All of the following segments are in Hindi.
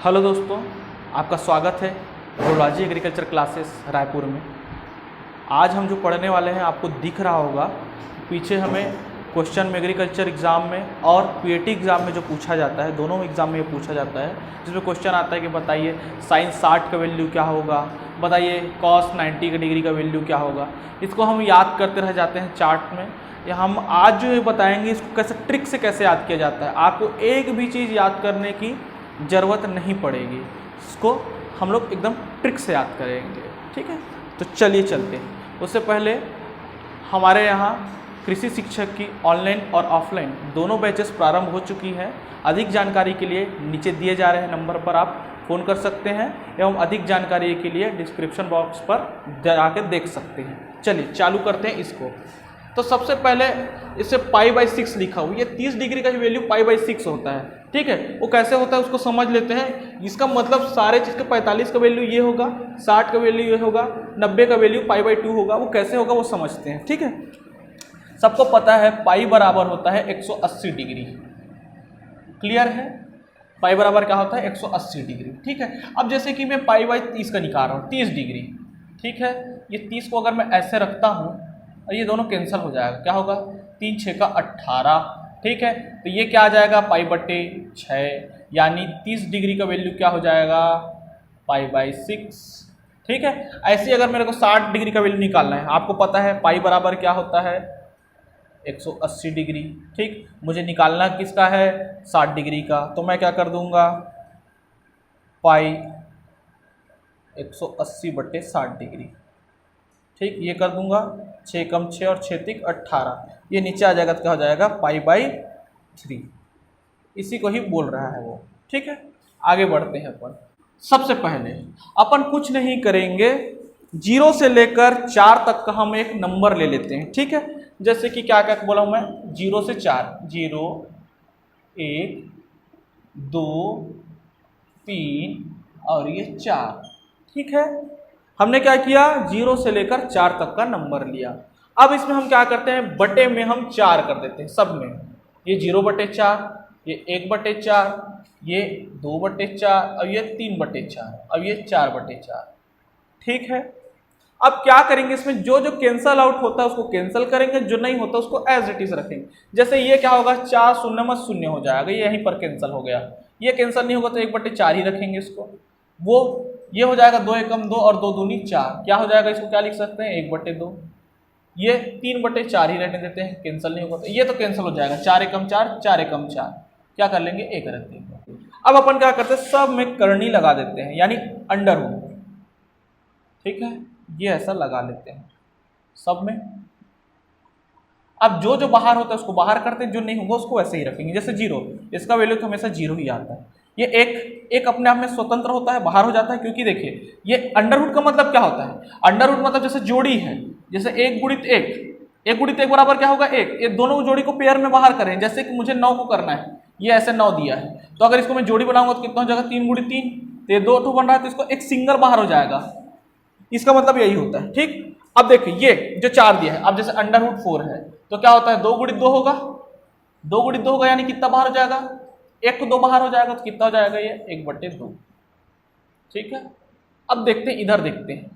हेलो दोस्तों, आपका स्वागत है जोलॉजी एग्रीकल्चर क्लासेस रायपुर में। आज हम जो पढ़ने वाले हैं आपको दिख रहा होगा पीछे हमें क्वेश्चन में एग्रीकल्चर एग्ज़ाम में और पीएटी एग्ज़ाम में जो पूछा जाता है, दोनों एग्ज़ाम में ये पूछा जाता है, जिसमें क्वेश्चन आता है कि बताइए साइन 60 का वैल्यू क्या होगा, बताइए कॉस 90 डिग्री का वैल्यू क्या होगा। इसको हम याद करते रह जाते हैं चार्ट में। या हम आज जो ये बताएंगे इसको कैसे ट्रिक से कैसे याद किया जाता है। आपको एक भी चीज़ याद करने की ज़रूरत नहीं पड़ेगी, इसको हम लोग एकदम ट्रिक से याद करेंगे। ठीक है, तो चलिए चलते हैं। उससे पहले हमारे यहाँ कृषि शिक्षक की ऑनलाइन और ऑफलाइन दोनों बैचेस प्रारंभ हो चुकी हैं। अधिक जानकारी के लिए नीचे दिए जा रहे नंबर पर आप फ़ोन कर सकते हैं एवं अधिक जानकारी के लिए डिस्क्रिप्शन बॉक्स पर जाकर देख सकते हैं। चलिए चालू करते हैं इसको। तो सबसे पहले इसे π/6 लिखा हुआ, ये 30 डिग्री का वैल्यू π/6 होता है। ठीक है, वो कैसे होता है उसको समझ लेते हैं। इसका मतलब सारे चीज़ का 45 का वैल्यू ये होगा, 60 का वैल्यू ये होगा, 90 का वैल्यू π/2 होगा। वो कैसे होगा वो समझते हैं। ठीक है, सबको पता है पाई बराबर होता है 180 डिग्री। क्लियर है, पाई बराबर क्या होता है 180 डिग्री। ठीक है, अब जैसे कि मैं π/30 का निकाल रहा हूँ 30 डिग्री। ठीक है, ये 30 को अगर मैं ऐसे रखता हूँ और ये दोनों कैंसिल हो जाएगा, क्या होगा 3 6 का 18। ठीक है, तो ये क्या आ जाएगा π/6, यानी 30 डिग्री का वैल्यू क्या हो जाएगा π/6। ठीक है, ऐसे अगर मेरे को 60 डिग्री का वैल्यू निकालना है, आपको पता है पाई बराबर क्या होता है 180 डिग्री। ठीक, मुझे निकालना किसका है 60 डिग्री का, तो मैं क्या कर दूंगा पाई 180/60 डिग्री। ठीक, ये कर दूंगा 6 कम 6 और 6 तिक 18, ये नीचे आ जाएगा तो क्या हो जाएगा π/3। इसी को ही बोल रहा है वो। ठीक है, आगे बढ़ते हैं अपन। सबसे पहले अपन कुछ नहीं करेंगे, 0 से लेकर 4 तक का हम एक नंबर ले लेते हैं। ठीक है, जैसे कि क्या क्या बोला हूँ मैं 0 से 4, 0 1 2 3 और ये 4। ठीक है, हमने क्या किया 0 से लेकर 4 तक का नंबर लिया। अब इसमें हम क्या करते हैं बटे में हम 4 कर देते हैं सब में। ये 0/4, ये 1/4, ये 2/4 और ये 3/4 और ये 4/4। ठीक है, अब क्या करेंगे इसमें जो जो कैंसल आउट होता है उसको कैंसिल करेंगे, जो नहीं होता उसको एज इट इज रखेंगे। जैसे ये क्या होगा 4 शून्य में 0 हो जाएगा, ये यहीं पर कैंसिल हो गया। ये कैंसिल नहीं होगा तो 1/4 ही रखेंगे इसको। वो ये हो जाएगा 2 एकम 2 और 2 दूनी 4, क्या हो जाएगा इसको क्या लिख सकते हैं 1/2। ये 3/4 ही रहने देते हैं, कैंसिल नहीं होगा तो ये तो कैंसिल हो जाएगा। 4 एकम 4, 4 एकम 4, क्या कर लेंगे 1 रख देंगे। अब अपन क्या करते हैं सब में करनी लगा देते हैं, यानी अंडरवुड। ठीक है, ये ऐसा लगा लेते हैं सब में। अब जो जो बाहर होता है उसको बाहर करते हैं, जो नहीं होगा उसको वैसे ही रखेंगे। जैसे 0, इसका वैल्यू तो हमेशा 0 ही आता है। ये एक अपने आप में स्वतंत्र होता है, बाहर हो जाता है, क्योंकि देखिए ये अंडरवुड का मतलब क्या होता है, अंडरवुड मतलब जैसे जोड़ी है, जैसे 1 गुणित 1, 1 गुणित 1 बराबर क्या होगा 1। ये दोनों जोड़ी को पेयर में बाहर करें, जैसे कि मुझे 9 को करना है, ये ऐसे 9 दिया है, तो अगर इसको मैं जोड़ी बनाऊंगा तो कितना हो जाएगा 3 गुणित 3, तो ये 2 ठो बन रहा है, तो इसको एक सिंगल बाहर हो जाएगा। इसका मतलब यही होता है। ठीक, अब देखिए ये जो 4 दिया है, अब जैसे अंडरवुड 4 है तो क्या होता है 2 गुणित 2 होगा, 2 गुणित 2 होगा, यानी कितना बाहर हो जाएगा 1 को 2 बाहर हो जाएगा, तो कितना हो जाएगा ये 1/2। ठीक है, अब देखते हैं इधर देखते हैं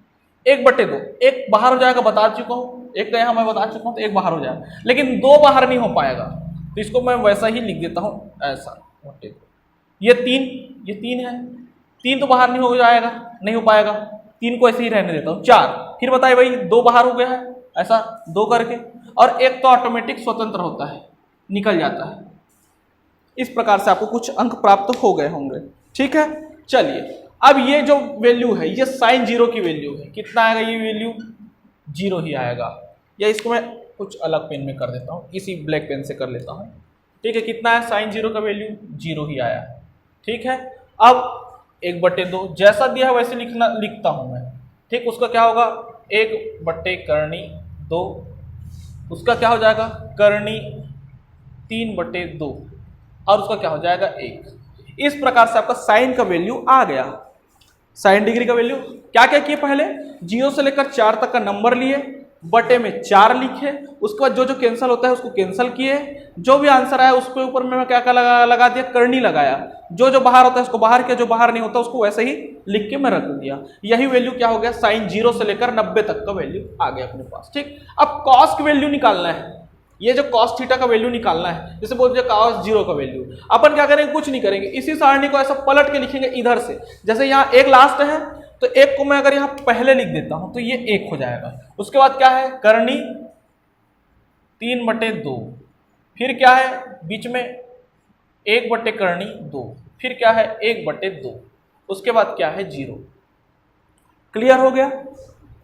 1/2, 1 बाहर हो जाएगा बता चुका हूँ, 1 का यहाँ मैं बता चुका हूँ, तो 1 बाहर हो जाएगा, लेकिन 2 बाहर नहीं हो पाएगा, तो इसको मैं वैसा ही लिख देता हूँ ऐसा 1/2। ये 3 है, 3 तो बाहर नहीं हो जाएगा, नहीं हो पाएगा, 3 को ऐसे ही रहने देता हूँ। 4 फिर बताइए भाई 2 बाहर हो गया है, ऐसा 2 करके, और 1 तो ऑटोमेटिक स्वतंत्र होता है, निकल जाता है। इस प्रकार से आपको कुछ अंक प्राप्त हो गए होंगे। ठीक है, चलिए अब ये जो वैल्यू है ये sin 0 की वैल्यू है, कितना आएगा ये वैल्यू 0 ही आएगा। या इसको मैं कुछ अलग पेन में कर देता हूँ, इसी ब्लैक पेन से कर लेता हूँ। ठीक है, कितना है sin 0 का वैल्यू 0 ही आया। ठीक है, अब 1/2 जैसा दिया है वैसे लिखता हूँ मैं। ठीक, उसका क्या होगा 1/2, उसका क्या हो जाएगा करनी 3/2 और उसका क्या हो जाएगा 1। इस प्रकार से आपका साइन का वैल्यू आ गया। साइन डिग्री का वैल्यू क्या क्या किए पहले 0 से लेकर 4 तक का नंबर लिए, बटे में 4 लिखे, उसके बाद जो जो कैंसिल होता है उसको कैंसिल किए, जो भी आंसर आया उसके ऊपर में क्या क्या लगा दिया, करनी लगाया, जो जो बाहर होता है उसको बाहर किया, जो बाहर नहीं होता उसको वैसे ही लिख के मैं रख दिया। यही वैल्यू क्या हो गया, साइन 0 से लेकर 90 तक का वैल्यू आ गया अपने पास। ठीक, अब कॉस की वैल्यू निकालना है, ये जो कॉस थीटा का वैल्यू निकालना है, जैसे बोलते हैं कॉस 0 का वैल्यू, अपन क्या करेंगे, कुछ नहीं करेंगे, इसी सारणी को ऐसा पलट के लिखेंगे इधर से। जैसे यहाँ एक लास्ट है तो एक को मैं अगर यहाँ पहले लिख देता हूं तो ये 1 हो जाएगा। उसके बाद क्या है, करनी 3/2, फिर क्या है बीच में 1 बटे करनी 2, फिर क्या है 1/2, उसके बाद क्या है 0। क्लियर हो गया,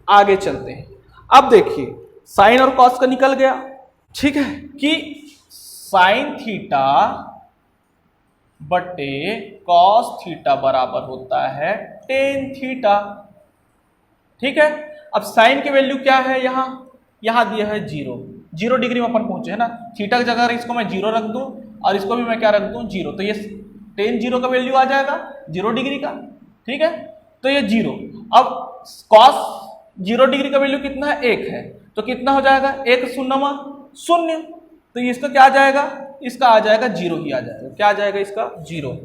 आगे चलते हैं। अब देखिए साइन और कॉस का निकल गया, ठीक है, कि साइन थीटा बटे कॉस थीटा बराबर होता है टेन थीटा। ठीक है, अब साइन की वैल्यू क्या है, यहां दिया है 0 डिग्री में अपन पहुंचे है ना, थीटा की जगह इसको मैं 0 रख दूं और इसको भी मैं क्या रख दूं 0, तो ये टेन 0 का वैल्यू आ जाएगा 0 डिग्री का। ठीक है, तो ये 0। अब कॉस 0 डिग्री का वैल्यू कितना है, 1 है, तो कितना हो जाएगा 1 शून्यवा 0, तो इसका क्या आ जाएगा, इसका आ जाएगा 0 ही आ जाएगा। क्या आ जाएगा इसका 0,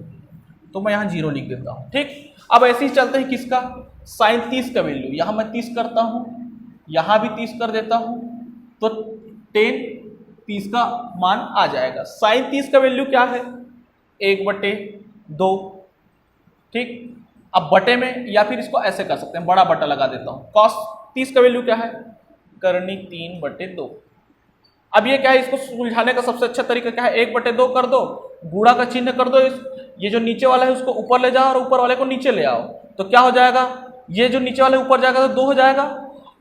तो मैं यहाँ 0 लिख देता हूँ। ठीक, अब ऐसे ही चलते हैं किसका, साइन 30 का वैल्यू, यहाँ मैं 30 करता हूँ, यहाँ भी 30 कर देता हूँ, तो 10 30 का मान आ जाएगा। साइन 30 का वैल्यू क्या है 1/2। ठीक, अब बटे में या फिर इसको ऐसे कर सकते हैं, बड़ा बटा लगा देता हूँ। कॉस 30 का वैल्यू क्या है, करनी 3/2। अब ये क्या है, इसको सुलझाने का सबसे अच्छा तरीका क्या है, 1/2 कर दो, गुणा का चिन्ह कर दो, ये जो नीचे वाला है उसको ऊपर ले जाओ और ऊपर वाले को नीचे ले आओ, तो क्या हो जाएगा, ये जो नीचे वाले ऊपर जाएगा तो 2 हो जाएगा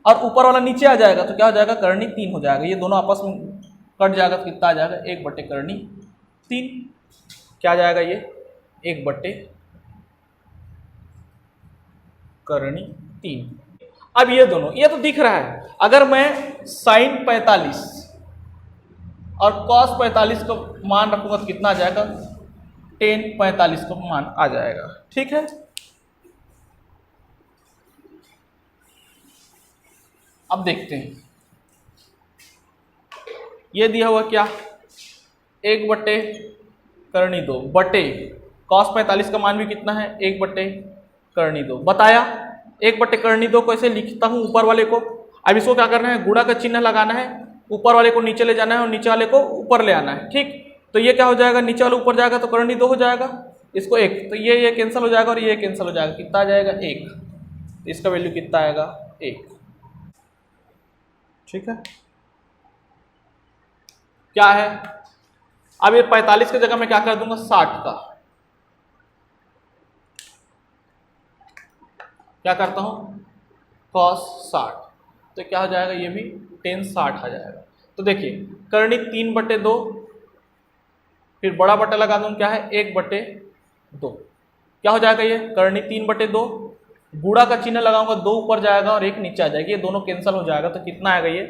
और ऊपर वाला नीचे आ जाएगा तो क्या हो जाएगा, करनी 3 हो जाएगा। ये दोनों आपस में कट जाएगा तो कितना आ जाएगा, 1/3। क्या आ जाएगा ये 1/3। अब ये दोनों, ये तो दिख रहा है, अगर मैं साइन 45 और कॉस 45 को मान रखूंगा तो कितना आ जाएगा, टेन 45 को मान आ जाएगा। ठीक है, अब देखते हैं, ये दिया हुआ क्या, 1/2 बटे कॉस 45 का मान भी कितना है, 1/2 बताया। 1/2 को ऐसे लिखता हूं ऊपर वाले को। अब इसको क्या करना है, गुणा का चिन्ह लगाना है, ऊपर वाले को नीचे ले जाना है और नीचे वाले को ऊपर ले आना है। ठीक, तो ये क्या हो जाएगा, नीचे वाला ऊपर जाएगा तो करनी 2 हो जाएगा, इसको 1, तो ये कैंसिल हो जाएगा और ये कैंसिल हो जाएगा, कितना आ जाएगा 1, तो इसका वैल्यू कितना आएगा 1। ठीक है, क्या है, अब ये 45 की जगह मैं क्या कर दूंगा 60 का, क्या करता हूं cos 60, तो क्या हो जाएगा, ये भी tan 60 आ जाएगा। तो देखिए करनी 3/2, फिर बड़ा बटा लगा दूं, क्या है 1/2, क्या हो जाएगा ये करनी 3/2, गुणा का चिन्ह लगाऊंगा, 2 ऊपर जाएगा और 1 नीचे आ जाएगी, ये दोनों कैंसिल हो जाएगा, तो कितना आएगा ये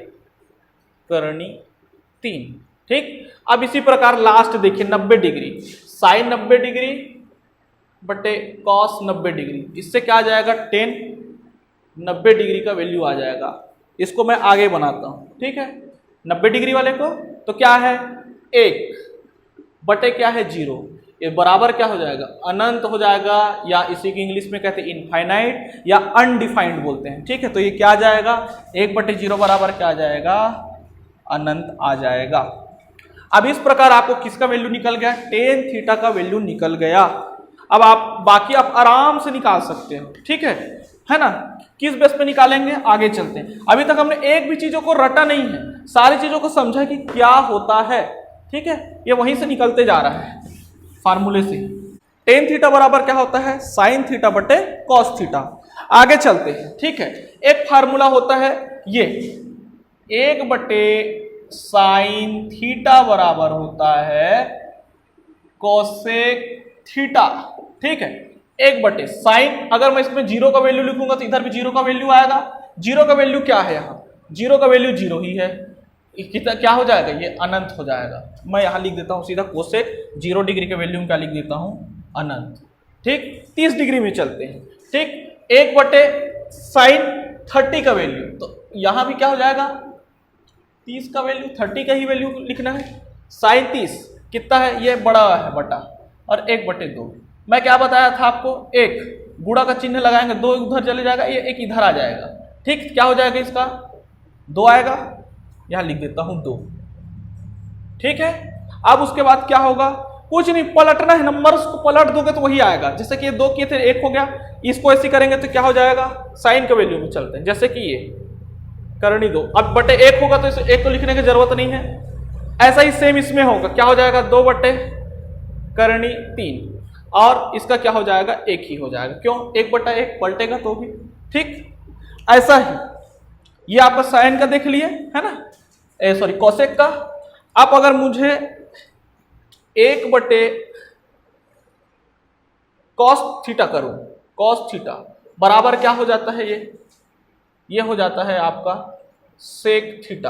करनी 3। ठीक, अब इसी प्रकार लास्ट देखिए 90 डिग्री, साइन 90 डिग्री बटे कॉस 90 डिग्री, इससे क्या आ जाएगा 10 90 डिग्री का वैल्यू आ जाएगा। इसको मैं आगे बनाता हूं, ठीक है, 90 डिग्री वाले को, तो क्या है 1 बटे क्या है 0, ये बराबर क्या हो जाएगा, अनंत हो जाएगा, या इसी की इंग्लिश में कहते हैं इनफाइनाइट या अनडिफाइंड बोलते हैं। ठीक है, तो ये क्या आ जाएगा 1/0 बराबर क्या आ जाएगा, अनंत आ जाएगा। अब इस प्रकार आपको किसका वैल्यू निकल गया, टेन थीटा का वैल्यू निकल गया। अब आप बाकी आप आराम से निकाल सकते हो। ठीक है ना, किस बेस पे निकालेंगे आगे चलते हैं। अभी तक हमने एक भी चीजों को रटा नहीं है, सारी चीजों को समझा कि क्या होता है। ठीक है, ये वहीं से निकलते जा रहा है फार्मूले से। टेन थीटा बराबर क्या होता है, साइन थीटा बटे कॉस थीटा। आगे चलते हैं। ठीक है, एक फार्मूला होता है ये 1/साइन थीटा बराबर होता है कोसेक थीटा। ठीक है, 1/साइन, अगर मैं इसमें 0 का वैल्यू लिखूंगा तो इधर भी 0 का वैल्यू आएगा। 0 का वैल्यू क्या है, यहाँ 0 का वैल्यू 0 ही है, कितना क्या हो जाएगा, ये अनंत हो जाएगा। मैं यहाँ लिख देता हूँ सीधा कोसेक 0 डिग्री के वैल्यू में क्या लिख देता हूँ, अनंत। ठीक, 30 डिग्री में चलते हैं। ठीक, 1/साइन 30 का वैल्यू, तो यहाँ भी क्या हो जाएगा, 30 का वैल्यू 30 का ही वैल्यू लिखना है। साइन 30 कितना है, ये बड़ा है बटा, और 1/2। मैं क्या बताया था आपको, एक गुणा का चिन्ह लगाएंगे, 2 उधर चले जाएगा, ये 1 इधर आ जाएगा। ठीक, क्या हो जाएगा इसका, 2 आएगा, यहां लिख देता हूं 2। ठीक है, अब उसके बाद क्या होगा, कुछ नहीं, पलटना है, नंबर्स को पलट दोगे तो वही आएगा। जैसे कि ये 2 किए थे, 1 हो गया, इसको ऐसे करेंगे तो क्या हो जाएगा, साइन के वैल्यू में चलते हैं। जैसे कि ये करनी 2, अब बटे 1 होगा तो इसे 1 को लिखने की जरूरत नहीं है। ऐसा ही सेम इसमें होगा, क्या हो जाएगा, 2 बटे करनी 3, और इसका क्या हो जाएगा, 1 ही हो जाएगा। क्यों, 1/1 पलटेगा तो भी। ठीक, ऐसा ही ये आपका साइन का देख लिए है ना, सॉरी कोसेक का। अब अगर मुझे 1/cos थीटा करूं, cos थीटा बराबर क्या हो जाता है, ये हो जाता है आपका सेक थीटा।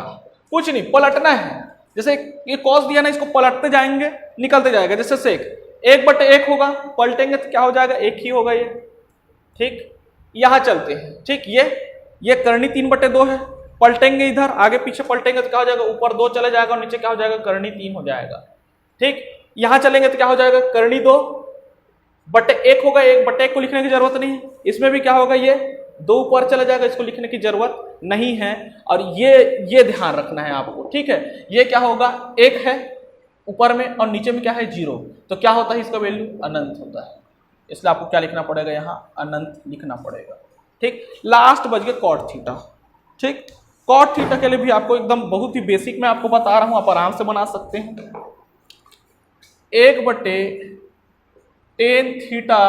कुछ नहीं, पलटना है। जैसे ये cos दिया ना, इसको पलटते जाएंगे, निकलते जाएगा। जैसे सेक 1/1 होगा, पलटेंगे तो क्या हो जाएगा, 1 ही होगा ये। ठीक, यहां चलते हैं। ठीक, ये करनी 3/2 है, पलटेंगे इधर, आगे पीछे पलटेंगे तो क्या हो जाएगा, ऊपर 2 चले जाएगा और नीचे क्या हो जाएगा, करनी 3 हो जाएगा। ठीक, यहां चलेंगे तो क्या हो जाएगा, करनी 2/1 होगा, 1/1 को लिखने की जरूरत नहीं है। इसमें भी क्या होगा, ये 2 ऊपर चला जाएगा, इसको लिखने की जरूरत नहीं है। और ये ध्यान रखना है आपको। ठीक है, ये क्या होगा, 1 है ऊपर में और नीचे में क्या है, 0, तो क्या होता है, इसका वैल्यू अनंत होता है। इसलिए आपको क्या लिखना पड़ेगा, यहाँ अनंत लिखना पड़ेगा। ठीक, लास्ट बच गया कॉट थीटा। ठीक, कॉट थीटा के लिए भी आपको एकदम बहुत ही बेसिक मैं आपको बता रहा हूं, आप आराम से बना सकते हैं। 1/tan थीटा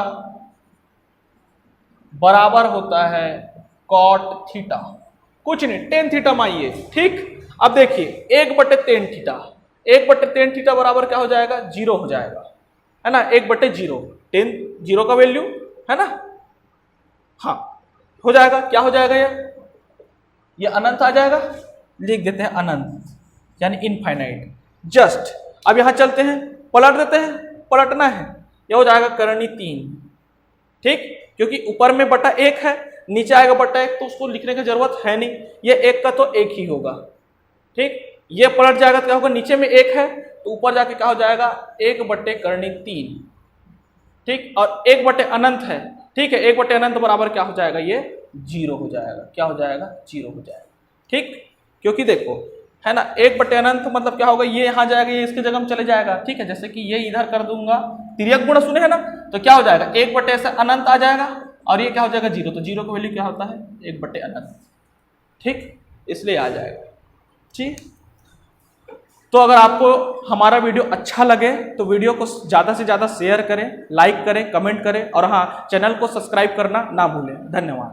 बराबर होता है कॉट थीटा। कुछ नहीं, टेन थीटा माइए। ठीक, अब देखिए 1/tan थीटा, 1/tan थीटा बराबर क्या हो जाएगा, 0 हो जाएगा, है ना, 1/0, 10 0 का वैल्यू है ना, हाँ हो जाएगा। क्या हो जाएगा, ये अनंत आ जाएगा, लिख देते हैं अनंत, यानी इनफाइनाइट। जस्ट अब यहां चलते हैं, पलट देते हैं, पलटना है, ये हो जाएगा करनी 3। ठीक, क्योंकि ऊपर में बटा 1 है, नीचे आएगा बटा 1, तो उसको लिखने की जरूरत है नहीं, ये 1 का तो 1 ही होगा। ठीक, ये पलट जाएगा तो क्या होगा, नीचे में 1 है तो ऊपर जाके क्या हो जाएगा, 1/3। ठीक, और 1 अनंत है। ठीक है, 1 अनंत बराबर क्या हो जाएगा, ये 0 हो जाएगा। क्या हो जाएगा, 0 हो जाएगा। ठीक, क्योंकि देखो है ना, 1 अनंत मतलब क्या होगा, ये यहां जाएगा, ये इसके जगह में चले जाएगा। ठीक है, जैसे कि ये इधर कर दूंगा, तिर्यक गुण सुने है ना, तो क्या हो जाएगा, 1 से अनंत आ जाएगा, और ये क्या हो जाएगा, 0, तो 0 का वैल्यू क्या होता है, 1 अनंत। ठीक, इसलिए आ जाएगा। ठीक, तो अगर आपको हमारा वीडियो अच्छा लगे तो वीडियो को ज़्यादा से ज़्यादा शेयर करें, लाइक करें, कमेंट करें, और हाँ, चैनल को सब्सक्राइब करना ना भूलें। धन्यवाद।